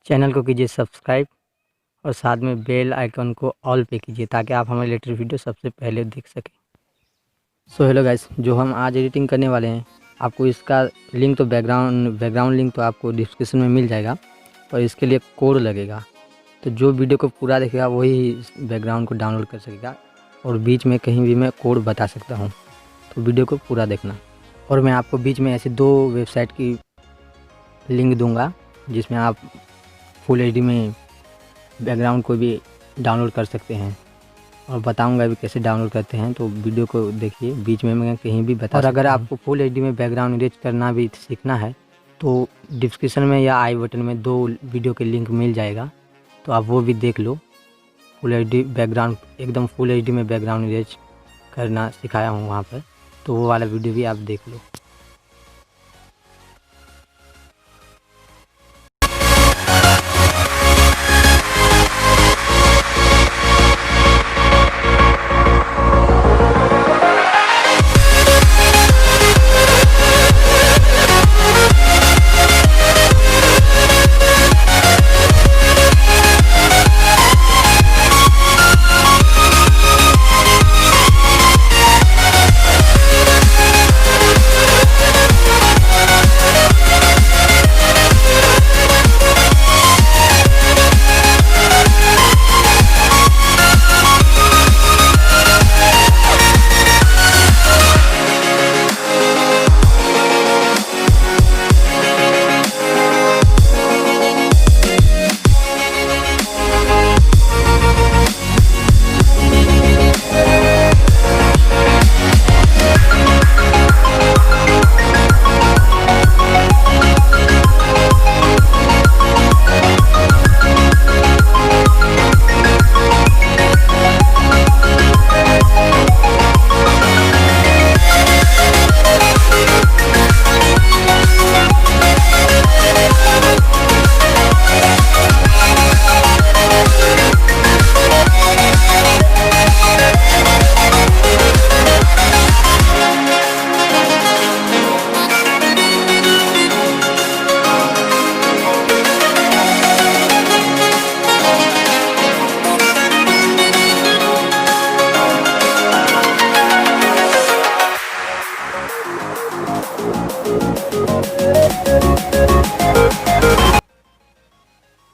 Channel को कीजिए subscribe और साथ में बेल आइकन को ऑल पे कीजिए ताकि आप हमारे लेटेस्ट वीडियो सबसे पहले देख सकें। सो हेलो गाइस, जो हम आज एडिटिंग करने वाले हैं आपको इसका लिंक तो बैकग्राउंड लिंक तो आपको डिस्क्रिप्शन में मिल जाएगा, पर इसके लिए कोड लगेगा। तो जो वीडियो को पूरा देखेगा वही बैकग्राउंड को डाउनलोड कर सकेगा और बीच में कहीं भी मैं कोड बता सकता हूँ, तो वीडियो को पूरा देखना। और मैं आपको बीच में ऐसे 2 वेबसाइट की लिंक दूंगा जिसमें आप फुल एचडी में बैकग्राउंड को भी डाउनलोड कर सकते हैं और बताऊंगा भी कैसे डाउनलोड करते हैं, तो वीडियो को देखिए। बीच में मैं कहीं भी बता और अगर आपको फुल एचडी में बैकग्राउंड इरेज करना भी सीखना है तो डिस्क्रिप्शन में या आई बटन में 2 वीडियो के लिंक मिल जाएगा, तो आप वो भी देख लो। फुल एचडी बैकग्राउंड एकदम फुल एचडी में बैकग्राउंड इरेज करना सिखाया हूँ वहाँ पर, तो वो वाला वीडियो भी आप देख लो।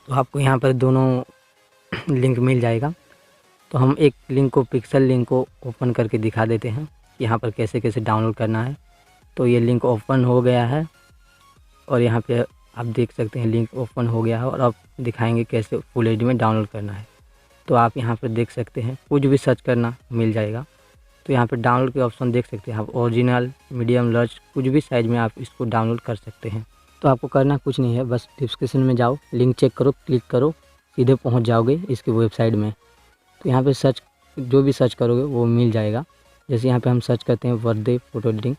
तो आपको यहाँ पर दोनों लिंक मिल जाएगा। तो हम एक लिंक को पिक्सल लिंक को ओपन करके दिखा देते हैं कि यहाँ पर कैसे कैसे डाउनलोड करना है। तो ये लिंक ओपन हो गया है और यहाँ पे आप देख सकते हैं लिंक ओपन हो गया है और अब दिखाएंगे कैसे फुल एचडी में डाउनलोड करना है। तो आप यहाँ पर देख सकते हैं कुछ भी सर्च करना मिल जाएगा। तो यहाँ पर डाउनलोड के ऑप्शन देख सकते हैं आप, ओरिजिनल, मीडियम, लार्ज, कुछ भी साइज़ में आप इसको डाउनलोड कर सकते हैं। तो आपको करना कुछ नहीं है, बस डिस्क्रिप्शन में जाओ, लिंक चेक करो, क्लिक करो, सीधे पहुंच जाओगे इसकी वेबसाइट में। तो यहाँ पे सर्च जो भी सर्च करोगे वो मिल जाएगा। जैसे यहाँ पे हम सर्च करते हैं बर्थडे फ़ोटो एडिटिंग,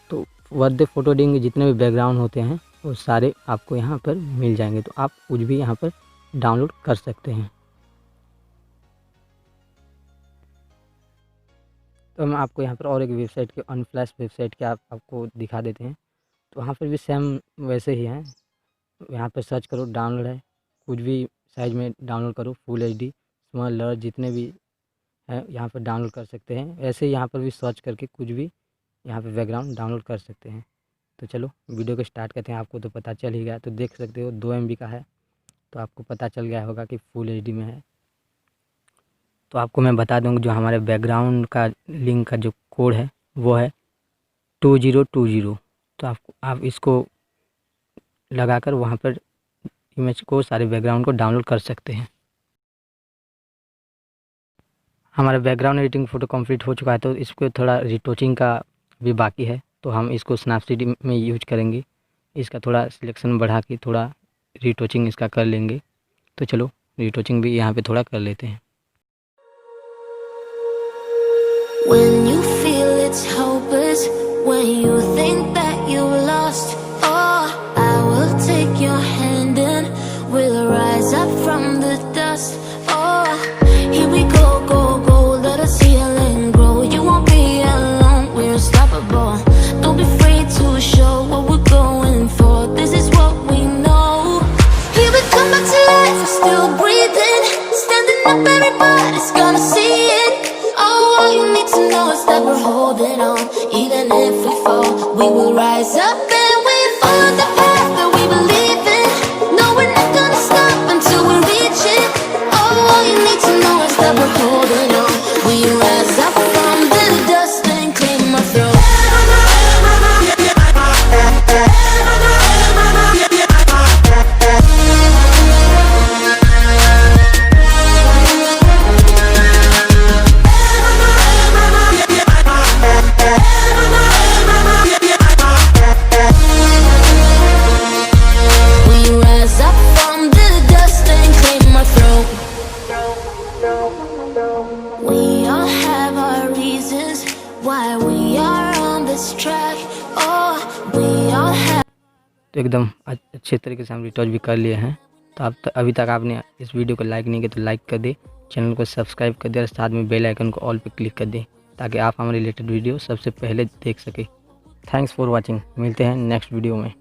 तो बर्थडे फ़ोटो एडिटिंग के जितने भी बैकग्राउंड होते हैं वो सारे आपको यहाँ पर मिल जाएंगे। तो आप कुछ भी यहाँ पर डाउनलोड कर सकते हैं। तो हम आपको यहाँ पर और एक वेबसाइट के अनफ्लैश वेबसाइट के आपको दिखा देते हैं। तो वहाँ पर भी सेम वैसे ही है, यहाँ पर सर्च करो, डाउनलोड है, कुछ भी साइज़ में डाउनलोड करो, फुल एचडी, स्मॉल, लार्ज, जितने भी हैं यहाँ पर डाउनलोड कर सकते हैं। ऐसे ही यहाँ पर भी सर्च करके कुछ भी यहाँ पर बैकग्राउंड डाउनलोड कर सकते हैं। तो चलो वीडियो को स्टार्ट करते हैं। आपको तो पता चल ही गया, तो देख सकते हो 2 MB का है, तो आपको पता चल गया होगा कि फुल एचडी में है। तो आपको मैं बता दूँगा जो हमारे बैकग्राउंड का लिंक का जो कोड है वो है 2020। तो आप इसको लगाकर वहाँ पर इमेज को, सारे बैकग्राउंड को डाउनलोड कर सकते हैं। हमारा बैकग्राउंड एडिटिंग फ़ोटो कंप्लीट हो चुका है, तो इसको थोड़ा रिटोचिंग का भी बाकी है, तो हम इसको स्नैपसीड में यूज करेंगे। इसका थोड़ा सिलेक्शन बढ़ा के थोड़ा रिटोचिंग इसका कर लेंगे। तो चलो रिटोचिंग भी यहाँ पे थोड़ा कर लेते हैं। When you feel it's hopeless, when you think that you lost, oh, I will take your hand and we'll rise up from the dust. Oh, here we go, go, go, let us heal and grow. You won't be alone, we're unstoppable. Don't be afraid to show what we're going for. This is what we know. Here we come. holding on. Even if we fall, we will rise up and we follow the path that we believe in. No, we're not gonna stop until we reach it. Oh, all you need to know is that we're holding on. We rise up from the dust and claim our throne. We all have our reasons why we are on this track. Oh, we all have. तो एकदम अच्छे तरीके से हम retouch भी कर लिए हैं। तो आप अभी तक आपने इस वीडियो को लाइक नहीं किया तो लाइक कर दे, चैनल को सब्सक्राइब कर दे और साथ में बेल आइकन को ऑल पे क्लिक कर दे ताकि आप हमारे रिलेटेड वीडियो सबसे पहले देख सके। Thanks for watching. मिलते हैं नेक्स्ट वीडियो में।